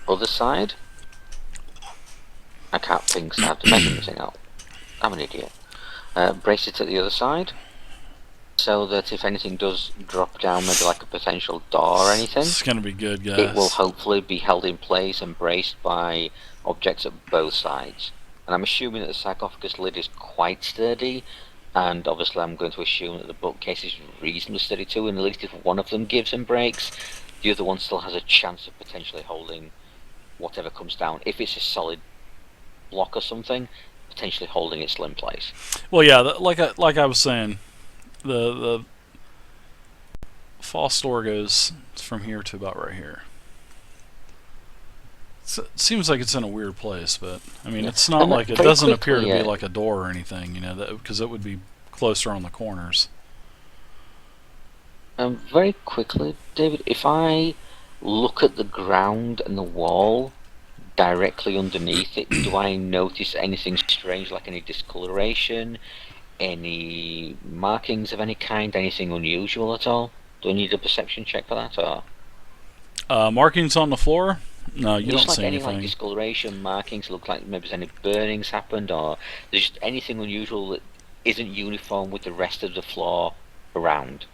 other side. I can't think, so I have to measure anything out. I'm an idiot. Brace it at the other side, so that if anything does drop down, maybe like a potential door or anything, It's gonna be good, guys. it will hopefully be held in place and braced by objects at both sides. And I'm assuming that the sarcophagus lid is quite sturdy, and obviously I'm going to assume that the bookcase is reasonably sturdy too, and at least if one of them gives and breaks, the other one still has a chance of potentially holding whatever comes down. If it's a solid block or something, potentially holding it still in place. Well, yeah, like I was saying, the false door goes from here to about right here. It seems like it's in a weird place, but I mean, it's not like it doesn't appear to be like a door or anything, you know, because it would be closer on the corners. Very quickly, David, if I look at the ground and the wall directly underneath it, do I notice anything strange, like any discoloration, any markings of any kind, anything unusual at all? Do I need a perception check for that, or? Markings on the floor? No, you don't like see any anything. Like discoloration, markings, look like maybe there's any burnings happened, or there's just anything unusual that isn't uniform with the rest of the floor around.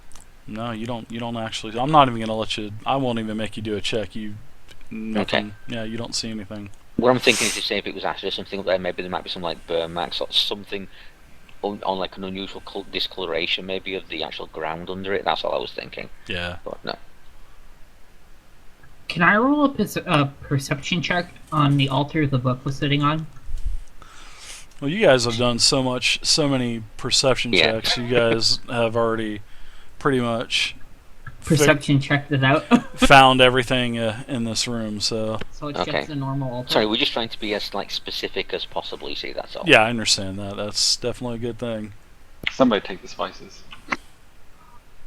No, you don't. You don't actually. I'm not even gonna let you. I won't even make you do a check. Nothing. Okay. Yeah, you don't see anything. What I'm thinking is to say if it was acid or something up there, maybe there might be some like burn marks or something on like an unusual discoloration, maybe of the actual ground under it. That's all I was thinking. Yeah. But no. Can I roll a perception check on the altar the book was sitting on? Well, you guys have done so many perception checks. You guys have already pretty much perception checked it out. Found everything in this room, so it's just a normal altar. Sorry, we're just trying to be as like specific as possible. You see, that's all. Yeah, I understand that. That's definitely a good thing. Somebody take the spices.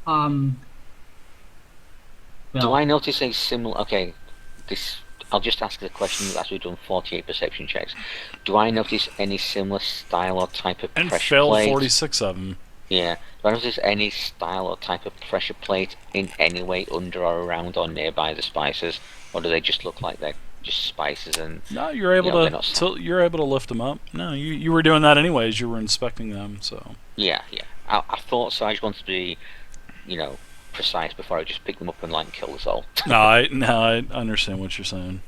Well, do I notice a similar? Okay, this. I'll just ask the question as we've done 48 perception checks. Do I notice any similar style or type of pressure plate? And failed 46 of them. Yeah. Do I notice any style or type of pressure plate in any way under or around or nearby the spices, or do they just look like they're just spices and? No, you're able to. You're able to lift them up. No, you were doing that anyways. You were inspecting them, so. Yeah. I thought so. I just wanted to be, precise before I just pick them up and like kill us all. No, I understand what you're saying.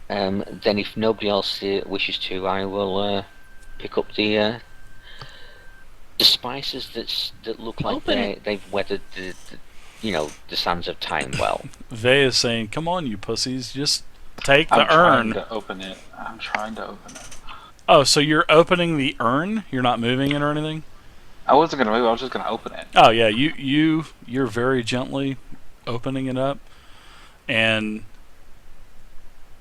Then if nobody else wishes to, I will pick up the spices that look like they've weathered the sands of time well. Vey is saying, "Come on, you pussies, just take the urn." I'm trying to open it. I'm trying to open it. Oh, so you're opening the urn? You're not moving it or anything? I wasn't gonna move. I was just gonna open it. Oh yeah, you're very gently opening it up, and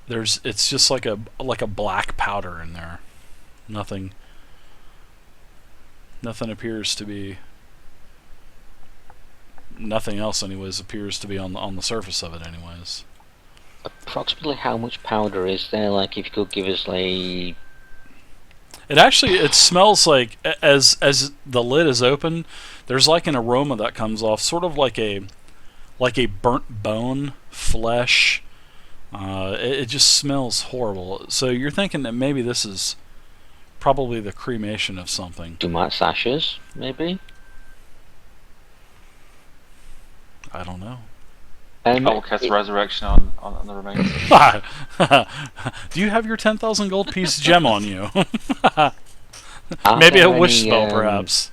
it's just like a black powder in there. Nothing appears to be. Nothing else, anyways, appears to be on the surface of it, anyways. Approximately how much powder is there? Like, if you could give us like. It smells like, as the lid is open, there's like an aroma that comes off, sort of like a burnt bone, flesh. It just smells horrible. So you're thinking that maybe this is probably the cremation of something. Dumat's ashes, maybe? I don't know. I will cast resurrection on the remains. Do you have your 10,000 gold piece gem on you? Maybe a wish spell, perhaps.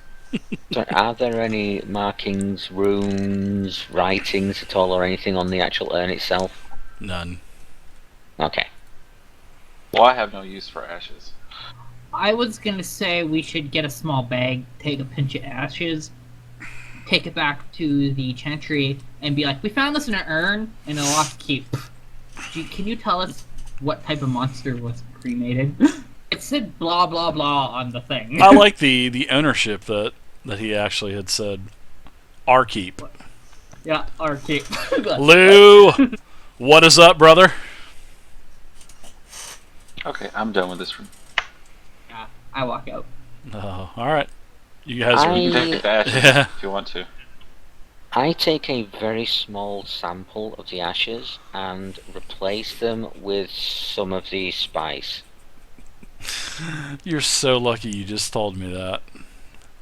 Are there any markings, runes, writings at all, or anything on the actual urn itself? None. Okay. Well, I have no use for ashes. I was gonna say we should get a small bag, take a pinch of ashes, take it back to the chantry, and be like, "We found this in an urn in a lost keep. Can you tell us what type of monster was cremated?" It said blah blah blah on the thing. I like the ownership that he actually had said. Our keep. Yeah, our keep. Lou, what is up, brother? Okay, I'm done with this room. Yeah, I walk out. Oh, all right. You guys You can take the ashes if you want to. I take a very small sample of the ashes and replace them with some of the spice. You're so lucky you just told me that.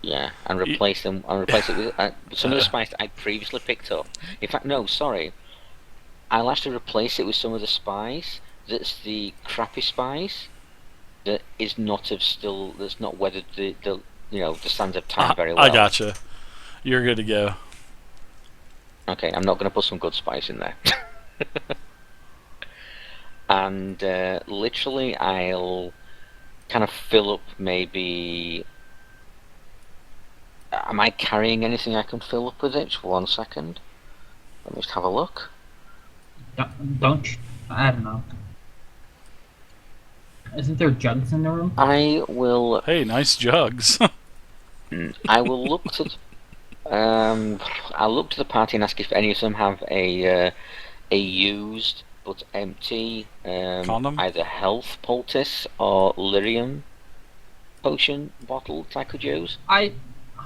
Yeah, and replace them. And replace it with some of the spice that I previously picked up. In fact, no, sorry. I'll actually replace it with some of the spice that's the crappy spice that is not of still that's not weathered the the sands of time very well. I gotcha. You're good to go. Okay, I'm not going to put some good spice in there. And literally, I'll kind of fill up maybe. Am I carrying anything I can fill up with it? Just 1 second. Let me just have a look. Don't. I don't know. Isn't there jugs in the room? I will. Hey, nice jugs. I will look to. I'll look to the party and ask if any of them have a used but empty Condom? either health poultice or lyrium potion bottle that I could use. I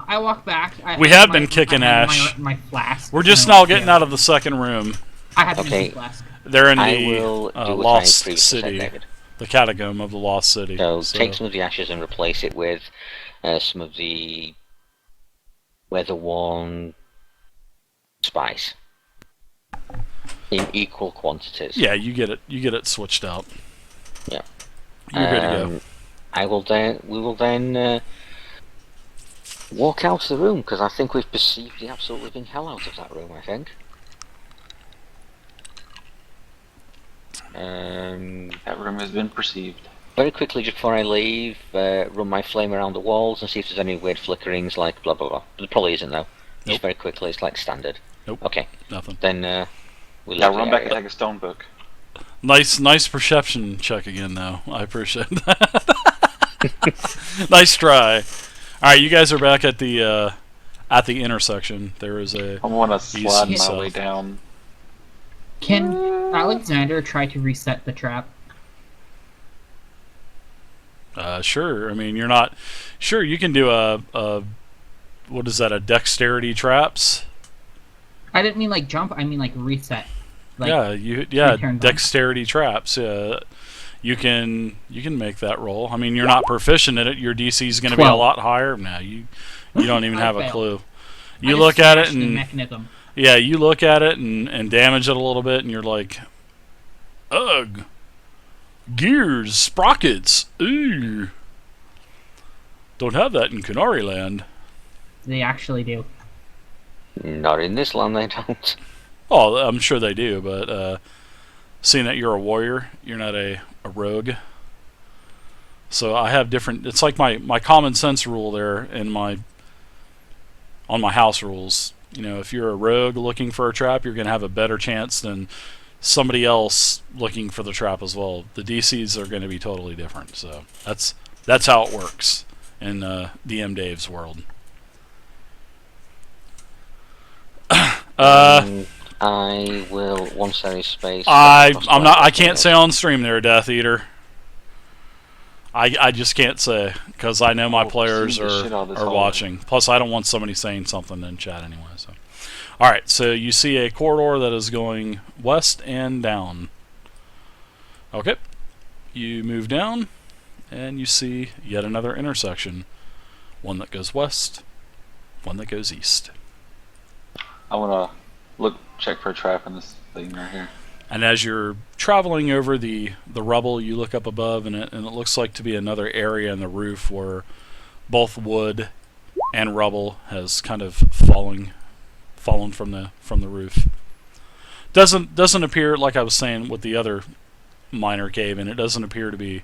walk back. We have been kicking I have Ash. My flask. We're just now getting out of the second room. I have an Okay. empty flask. They're in I the will do what I Lost previously said, City, David. the catacomb of the Lost City. So take some of the ashes and replace it with some of the weather-worn spice in equal quantities. Yeah, you get it. You get it switched out. Yeah. You're good to go. We will then walk out of the room because I think we've perceived the absolute living hell out of that room. I think. That room has been perceived. Very quickly, just before I leave, run my flame around the walls and see if there's any weird flickerings, like blah blah blah. There probably isn't though. Nope. Just very quickly, it's like standard. Nope. Okay. Nothing. Then we Yeah, leave the run back and area. take a stone book. Nice perception check again, though. I appreciate that. Nice try. All right, you guys are back at the intersection. There is a. I want to slide my south. way down. Can Alexander try to reset the trap? Sure. I mean, you're not. Sure, you can do a what is that? A dexterity traps? I didn't mean like jump. I mean like reset. Like, Yeah, dexterity traps. Yeah, you can make that roll. I mean, you're not proficient in it. Your DC is going to be a 12. lot higher. No, you don't even I have a failed. clue. I You just look at it smashed the and mechanism. yeah, you look at it and damage it a little bit, and you're like, ugh, gears, sprockets, ooh. Don't have that in Canary Land. They actually do. Not in this land, they don't. Oh, I'm sure they do, but seeing that you're a warrior, you're not a rogue. So I have different. It's like my common sense rule there in on my house rules. You know, if you're a rogue looking for a trap, you're going to have a better chance than somebody else looking for the trap as well. The DCs are going to be totally different. So that's how it works in DM Dave's world. I will once there is space. I can't say on stream there, Death Eater. I just can't say because I know my I'll players see the shit out of this are hallway. watching. Plus, I don't want somebody saying something in chat anyway. So, all right. So you see a corridor that is going west and down. Okay. You move down, and you see yet another intersection. One that goes west, one that goes east. I want to check for a trap in this thing right here. And as you're traveling over the rubble, you look up above, and it looks like to be another area in the roof where both wood and rubble has kind of fallen from the roof. Doesn't appear, like I was saying with the other minor cave, and it doesn't appear to be,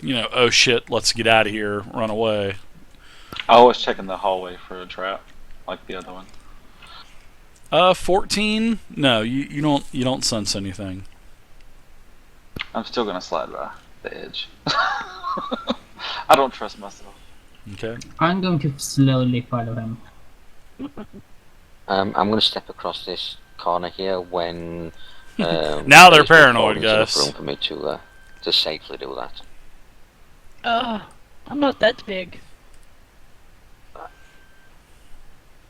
oh shit, let's get out of here, run away. I always check in the hallway for a trap, like the other one. 14. No, you don't sense anything. I'm still gonna slide by the edge. I don't trust myself. Okay. I'm going to slowly follow him. I'm going to step across this corner here when. Now they're there's paranoid, enough guys. room for me to safely do that. I'm not that big.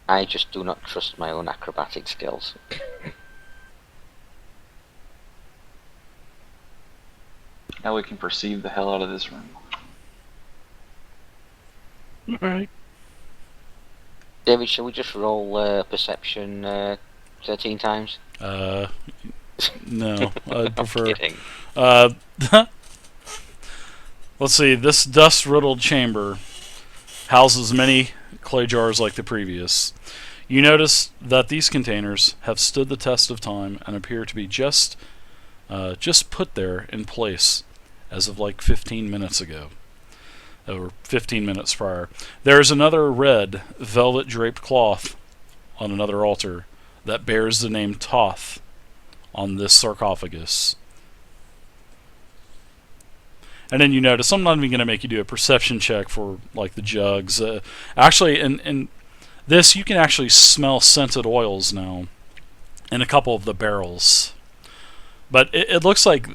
I just do not trust my own acrobatic skills. Now we can perceive the hell out of this room. Alright. David, shall we just roll perception 13 times? No, I'd prefer. Kidding. Let's see. This dust-riddled chamber houses many clay jars like the previous. You notice that these containers have stood the test of time and appear to be just put there in place as of like 15 minutes ago, or 15 minutes prior. There is another red velvet-draped cloth on another altar that bears the name Toth on this sarcophagus. And then you notice, I'm not even going to make you do a perception check for like the jugs. Actually, in this, you can actually smell scented oils now in a couple of the barrels. But it looks like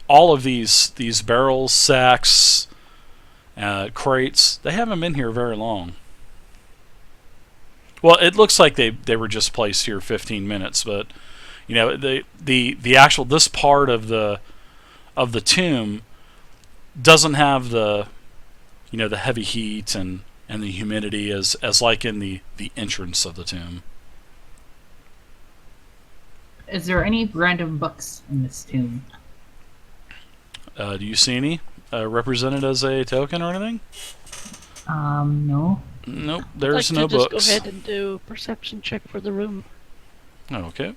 all of these barrels, sacks, crates, they haven't been here very long. Well, it looks like they were just placed here 15 minutes, but you know, the actual, this part of the tomb doesn't have the, you know, the heavy heat and the humidity as like in the entrance of the tomb. Is there any random books in this tomb? Do you see any represented as a token or anything? No. Nope, I'd there's like no to just books. go ahead and do a perception check for the room. Okay.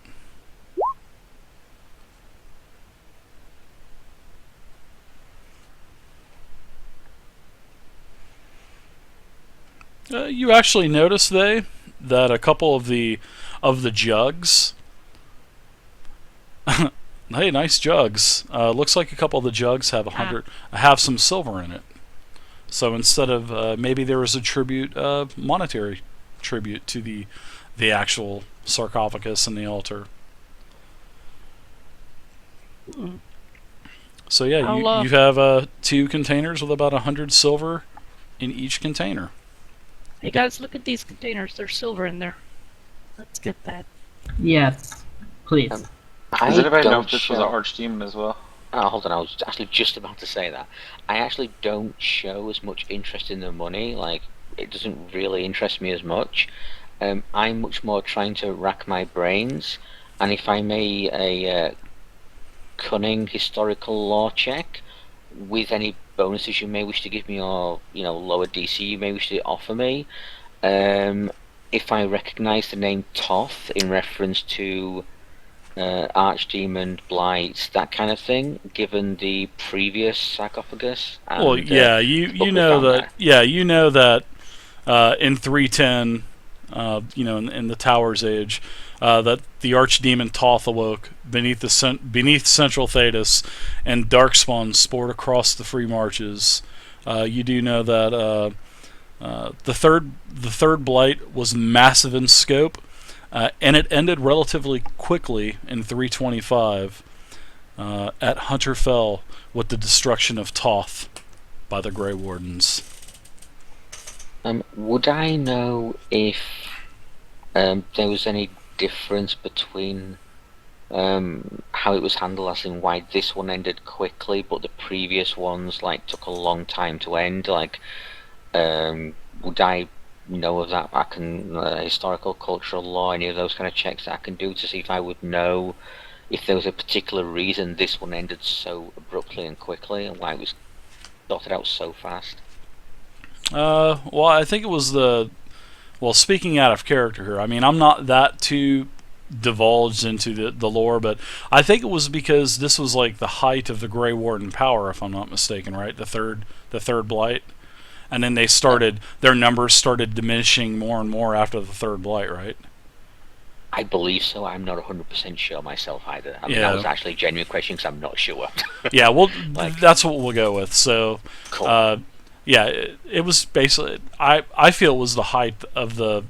You actually notice that a couple of the jugs. Hey, nice jugs. Looks like a couple of the jugs have have some silver in it. So instead of maybe there was a tribute, monetary tribute to the actual sarcophagus and the altar. Mm. So yeah, you have 2 containers with about 100 silver in each container. Hey guys, look at these containers. There's silver in there. Let's get that. Yes. Please. Um, Does anybody know if this show... was an archdemon as well? Oh, hold on, I was actually just about to say that. I actually don't show as much interest in the money, like, it doesn't really interest me as much. I'm much more trying to rack my brains, and if I may, a cunning historical lore check, with any bonuses you may wish to give me, or, you know, lower DC you may wish to offer me. If I recognise the name Toth in reference to Archdemon, Blight, that kind of thing, given the previous sarcophagus. And, well, yeah, you know that. Yeah, you know that in 310, you know, in the Tower's Age, that the Archdemon Toth awoke beneath Central Thetis, and Darkspawn spored across the free marches. You do know that the third Blight was massive in scope. And it ended relatively quickly in 325 at Hunter Fell with the destruction of Toth by the Grey Wardens. Would I know if there was any difference between how it was handled, as in why this one ended quickly but the previous ones like took a long time to end? Like, would I know of that? I can historical, cultural law, any of those kind of checks that I can do to see if I would know if there was a particular reason this one ended so abruptly and quickly, and why it was dotted out so fast. Well, I think it was speaking out of character here, I mean, I'm not that too divulged into the lore, but I think it was because this was like the height of the Grey Warden power, if I'm not mistaken, right? The third Blight. And then their numbers started diminishing more and more after the third Blight, right? I believe so. I'm not 100% sure myself either. I mean, that was actually a genuine question because I'm not sure. Yeah, well, that's what we'll go with. So, cool. Yeah, it was basically, I feel it was the height of the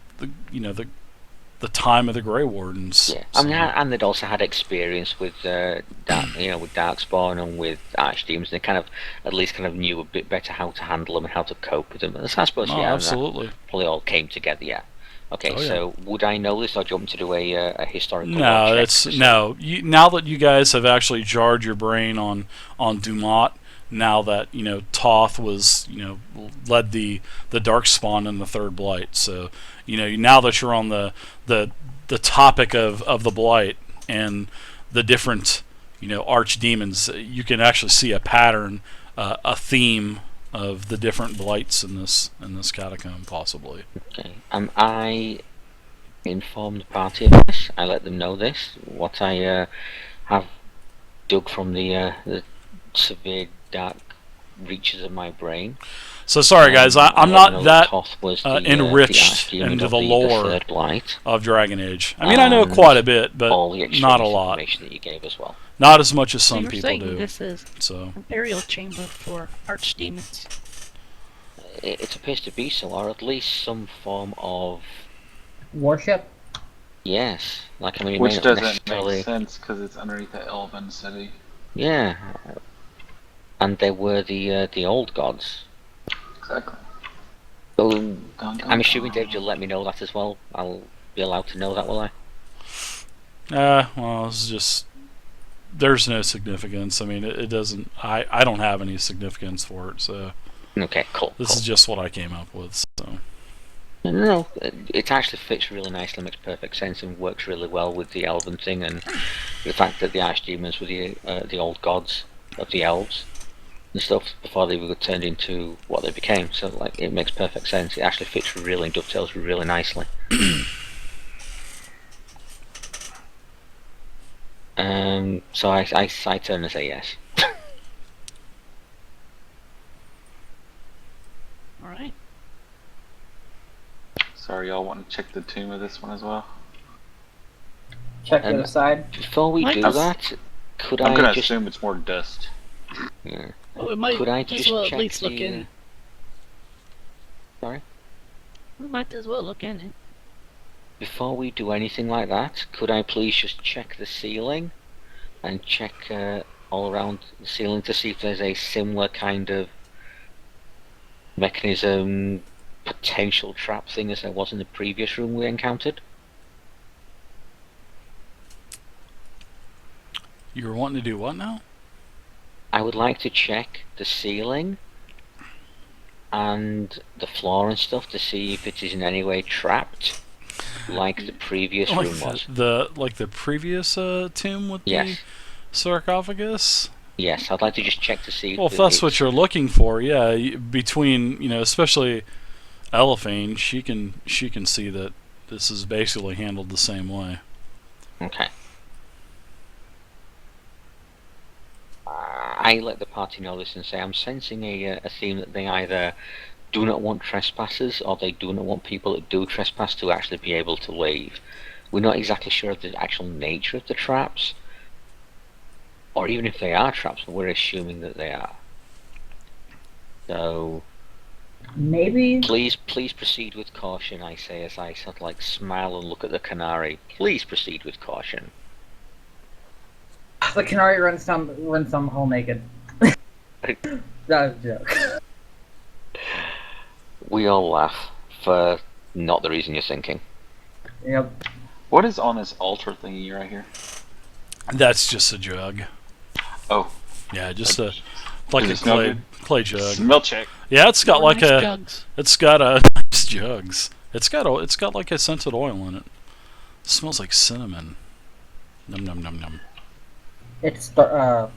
time of the Grey Wardens. Yeah, so. I mean, and they'd also had experience with with Darkspawn and with Archdemons. They kind of at least knew a bit better how to handle them and how to cope with them. And I suppose, absolutely, probably all came together. Yeah, Okay, Oh, yeah. so would I know this, or do you want me to do a historical lore No, check it's to see? no. Now that you guys have actually jarred your brain on Dumont, now that Toth was led the Darkspawn in the Third Blight. So now that you're on the topic of the Blight and the different archdemons, you can actually see a pattern, a theme of the different blights in this catacomb, possibly. Okay. Am I informed the party of this? I let them know this. What I have dug from the severe dark reaches of my brain. So sorry, guys. I'm I let them not know that Toth was the enriched archdemon into of the the lore Third Blight. of Dragon Age. I mean, I know And quite a bit, but all the not a extraneous lot. information that you gave as well. Not as much as So some you're people saying do. this is So a burial chamber for archdemons? It appears to be so, or at least some form of Worship. yes. Like I mean, it may Which not doesn't necessarily. make sense because it's underneath the Elven city. Yeah, and they were the old gods. Exactly. So Dun, dun, I'm assuming dun. Dave, you'll let me know that as well. I'll be allowed to know that, will I? well, it's just there's no significance. I mean, it doesn't. I don't have any significance for it. So Okay, cool. this cool. is just what I came up with. So No, it actually fits really nicely, makes perfect sense, and works really well with the elven thing, and the fact that the archdemons were the old gods of the elves and stuff before they were turned into what they became. So like, it makes perfect sense. It actually fits really and dovetails really nicely. So I turn and say yes. All right. Sorry, y'all want to check the tomb of this one as well? Check the other side. Before we Mike? do that, could I'm I gonna just assume it's more dust. yeah. Well, we might Could I as just well at check least look the, in. Sorry? We might as well look in it. Before we do anything like that, could I please just check the ceiling and check all around the ceiling to see if there's a similar kind of mechanism, potential trap thing as there was in the previous room we encountered? you were wanting to do what now? I would like to check the ceiling and the floor and stuff to see if it is in any way trapped, like the previous Like room was. the previous tomb with Yes. the sarcophagus. Yes, I'd like to just check to see. Well, if that's what you're looking for, yeah. Between especially Elephane, she can see that this is basically handled the same way. Okay. I let the party know this and say I'm sensing a theme that they either do not want trespassers or they do not want people that do trespass to actually be able to leave. We're not exactly sure of the actual nature of the traps, or even if they are traps, but we're assuming that they are. So Maybe. please proceed with caution, I say as I sort of like smile and look at the canary. Please proceed with caution. The canary runs down the hall naked. That was a joke. We all laugh for not the reason you're thinking. Yep. What is on this altar thingy right here? That's just a jug. Oh, Yeah, just like Does a it smell clay jug. smell check. Yeah, it's got like Nice a jugs. it's got a nice jugs. It's got like a scented oil in it. It smells like cinnamon. Num num num num. It's archdemon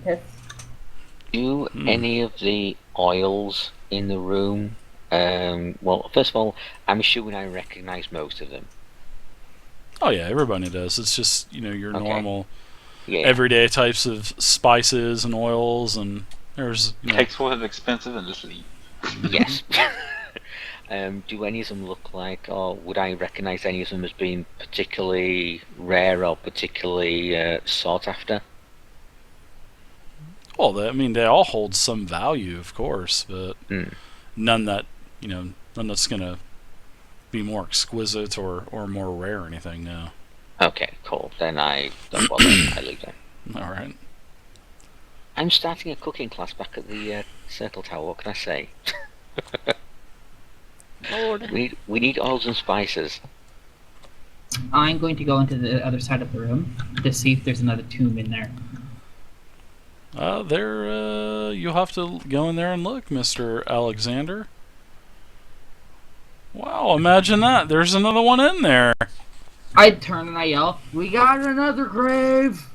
piss. Do any of the oils in the room? Well, first of all, I'm assuming I recognise most of them. Oh yeah, everybody does. It's just your Okay. normal Yeah. everyday types of spices and oils, and there's Takes what's expensive and just leave. Yes. Do any of them look like, or would I recognise any of them as being particularly rare or particularly sought after? well, they all hold some value, of course, but Mm. none that's gonna be more exquisite or more rare or anything. No. Okay, cool. Then I don't bother. I leave them. All right. I'm starting a cooking class back at the Circle Tower. What can I say? Lord. We need oils and spices. I'm going to go into the other side of the room to see if there's another tomb in there. You'll have to go in there and look, Mr. Alexander. Wow, imagine that. There's another one in there. I turn and I yell, "We got another grave!"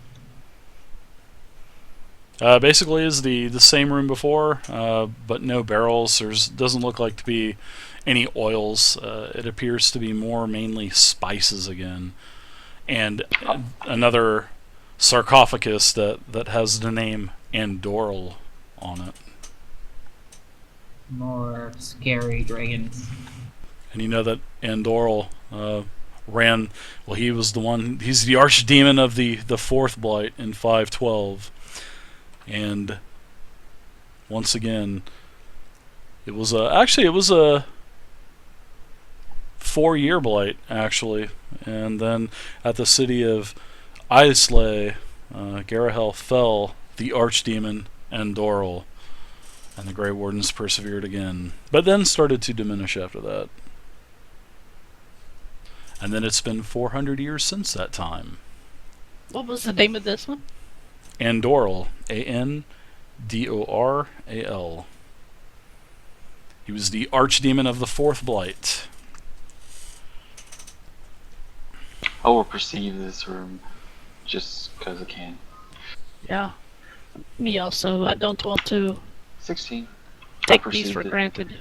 Basically, is the same room before, but no barrels. Doesn't look like to be any oils. It appears to be more mainly spices again, and another sarcophagus that has the name Andoral on it. More scary dragons. And you know that Andoral ran. Well, he was the one. He's the archdemon of the fourth blight in 512. And once again, it was a 4-year blight actually, and then at the city of Islay, Garahel fell the archdemon Andoral, and the Grey Wardens persevered again, but then started to diminish after that. And then it's been 400 years since that time. What was the name of this one? Andoral, Andoral. He was the archdemon of the fourth blight. I will perceive this room just because I can. Yeah. Me also. I don't want to 16. take I these for perceived it. granted.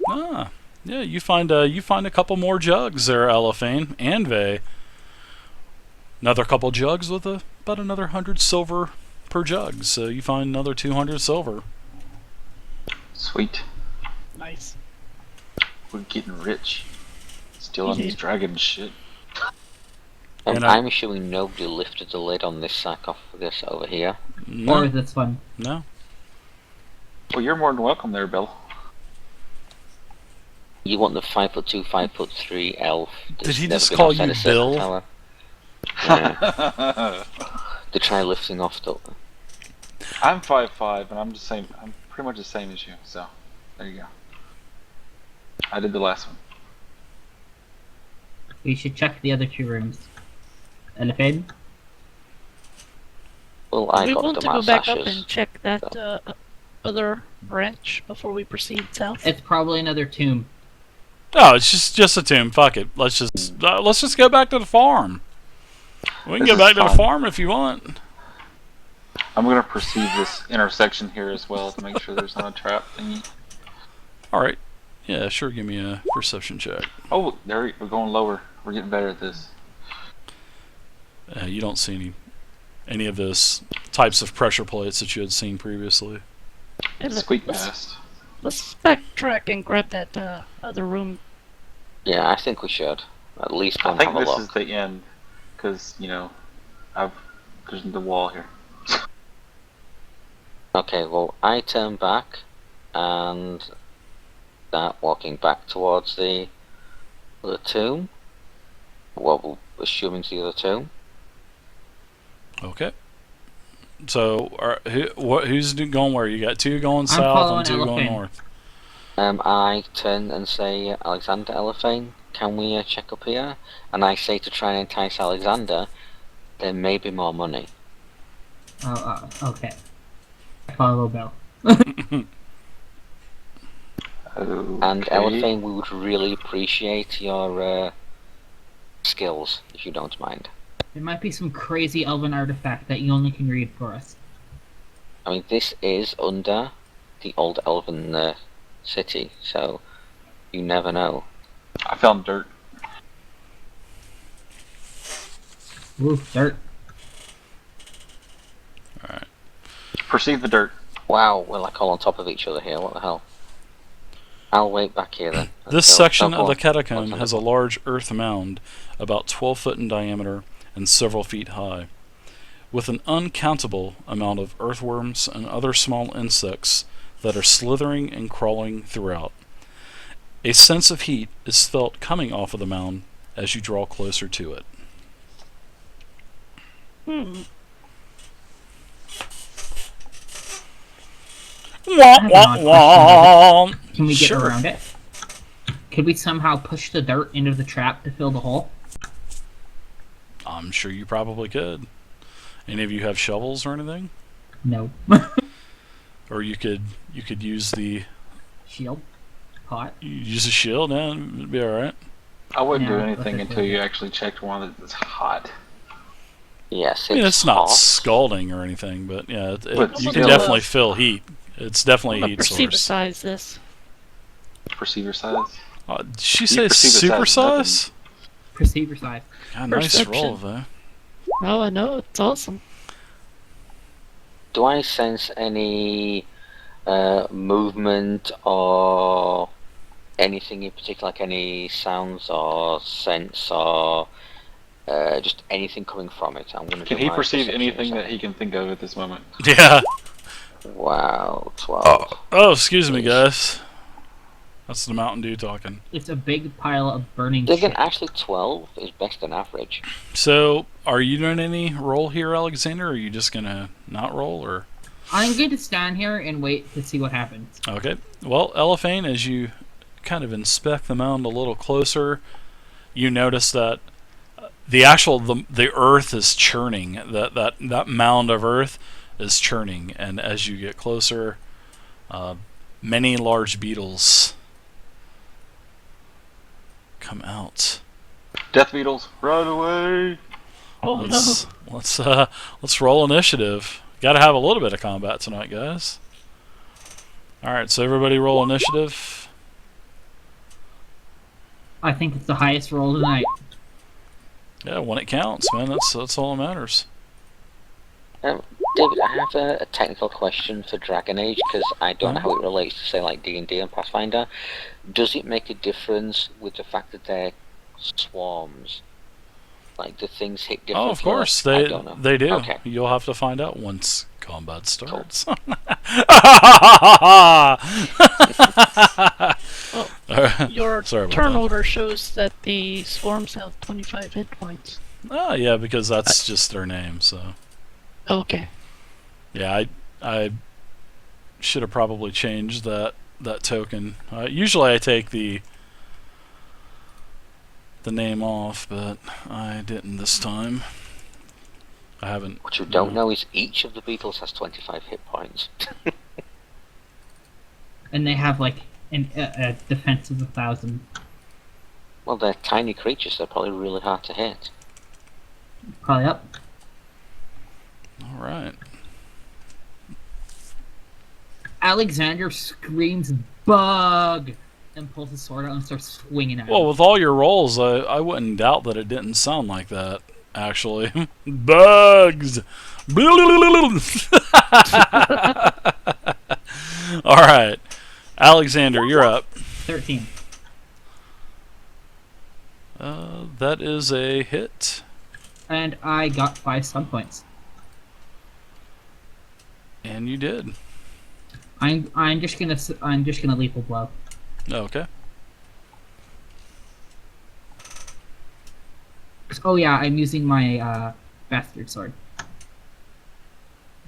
Ah, yeah. You find a couple more jugs there, Elephane and Vey. Another couple jugs with about another 100 silver per jug. So you find another 200 silver. Sweet. Nice. We're getting rich. Still on these dragon shit. And I'm assuming nobody lifted the lid on this sarcophagus over here. Or No, this one. no. Well, you're more than welcome there, Bill. You want the 5'2", 5'3" elf? Did he that's just never been call outside you a certain Bill? tower? Yeah. To try lifting off the. I'm 5'5", and I'm the same. I'm pretty much the same as you. So, there you go. I did the last one. We should check the other 2 rooms. Elephant? Well, I We got want the to go mass back up ashes. and check that other branch before we proceed south. It's probably another tomb. Oh, it's just a tomb. Fuck it. Let's just go back to the farm. We can This go is back to the fun. farm if you want. I'm gonna perceive this intersection here as well to make sure there's not a trap thingy. All right. Yeah, sure. Give me a perception check. Oh, there we're going lower. We're getting better at this. You don't see any of those types of pressure plates that you had seen previously. And Squeak let's, past. let's backtrack and grab that other room. Yeah, I think we should. At least I come think have a this look. is the end, because there's the wall here. Okay, well, I turn back and start walking back towards the tomb. Well, assuming it's the other tomb. Okay. So, who's going where? You got 2 going south following and 2 going Elephant. north. I turn and say, Alexander Elephane, can we check up here? And I say to try and entice Alexander, there may be more money. Okay. I follow Bell. Okay. And Elephane, we would really appreciate your skills, if you don't mind. There might be some crazy elven artifact that you only can read for us. I mean, this is under the old elven city, so you never know. I found dirt. Ooh, dirt. Alright. Perceive the dirt. Wow, we're like all on top of each other here, what the hell? I'll wait back here then. This Go- section go of the on. catacomb What's has a under- large earth mound, about 12 foot in diameter and several feet high, with an uncountable amount of earthworms and other small insects that are slithering and crawling throughout. A sense of heat is felt coming off of the mound as you draw closer to it. Wah, have an wah, odd wah. Can we get Sure. around it? Could we somehow push the dirt into the trap to fill the hole? I'm sure you probably could. Any of you have shovels or anything? No. Or you could use the Shield? Pot? use a shield. Yeah, it'd be all right. I wouldn't do Yeah, anything that's until okay. you actually checked one that's hot. Yes, I mean, it's not hot. scalding or anything, but yeah, But you still, can definitely feel heat. It's definitely a I'm heat gonna perceive source. size this. Perceiver size. Did she You say perceive it super as nothing. size? Perceiver size. God, nice Perception. roll though. Oh, I know, it's awesome. Do I sense any movement or anything in particular, like any sounds or sense or just anything coming from it? I'm going to Can he perceive anything that he can think of at this moment? Yeah. Wow, 12. Oh, excuse me, guys. That's the Mountain Dew talking. It's a big pile of burning Again, shit. actually 12 is best than average. So, are you doing any roll here, Alexander? Or are you just gonna not roll, or? I'm going to stand here and wait to see what happens. Okay. Well, Elephane, as you kind of inspect the mound a little closer, you notice that the earth is churning. That mound of earth is churning, and as you get closer, many large beetles come out. Death beetles, run away! Oh Let's roll initiative. Got to have a little bit of combat tonight, guys. All right, so everybody roll initiative. I think it's the highest roll tonight. Yeah, when it counts, man. That's all that matters. David, I have a technical question for Dragon Age, because I don't know how it relates to, say, like D&D and Pathfinder. Does it make a difference with the fact that they're swarms? Like, do things hit differently? Oh, of course, I don't know. they do. Okay. You'll have to find out once combat starts. Cool. Your Sorry about turn that. order shows that the swarms have 25 hit points. Oh, yeah, because that's just their name. So, Okay. yeah, I should have probably changed that token. Usually, I take the name off, but I didn't this time. I haven't. What you don't know is each of the beetles has 25 hit points. And they have, like, a defense of 1,000. Well, they're tiny creatures, they're probably really hard to hit. Probably up. All right. Alexander screams, "Bug!" and pulls his sword out and starts swinging at Well, him. with all your rolls, I wouldn't doubt that it didn't sound like that, actually. Bugs! Alright. Alexander, you're up. 13. That is a hit. And I got 5 stun points. And you did. I'm just gonna lethal blow. Okay. Oh yeah, I'm using my bastard sword.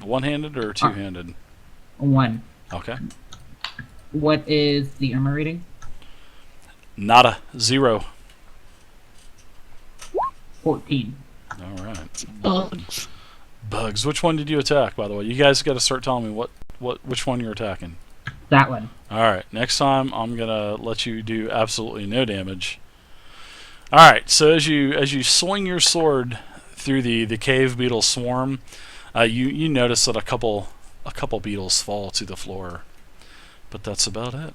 One-handed or two-handed? 1. Okay. What is the armor rating? Nada. 0. 14. Alright. Bugs. Bugs. Which one did you attack, by the way? You guys got to start telling me which one you're attacking. That one. Alright, next time I'm gonna let you do absolutely no damage. Alright, so as you swing your sword through the cave beetle swarm, you notice that a couple beetles fall to the floor. But that's about it.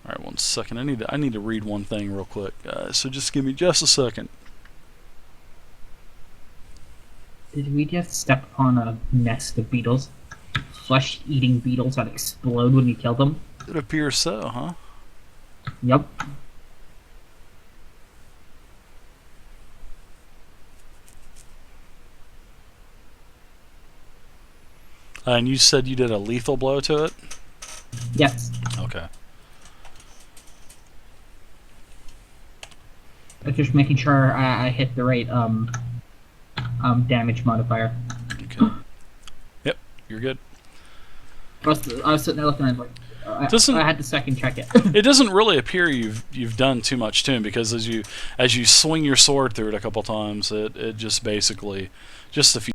Alright, 1 second. I need to read one thing real quick, so just give me just a second. Did we just step upon a nest of beetles? Flesh-eating beetles that explode when you kill them? It appears so, huh? Yep. And you said you did a lethal blow to it? Yes. Okay. I'm just making sure I hit the right damage modifier. Okay. Yep, you're good. I was sitting there looking at it like, Doesn't- I had to second check it. It doesn't really appear you've done too much to him, because as you swing your sword through it a couple times, it just basically just a few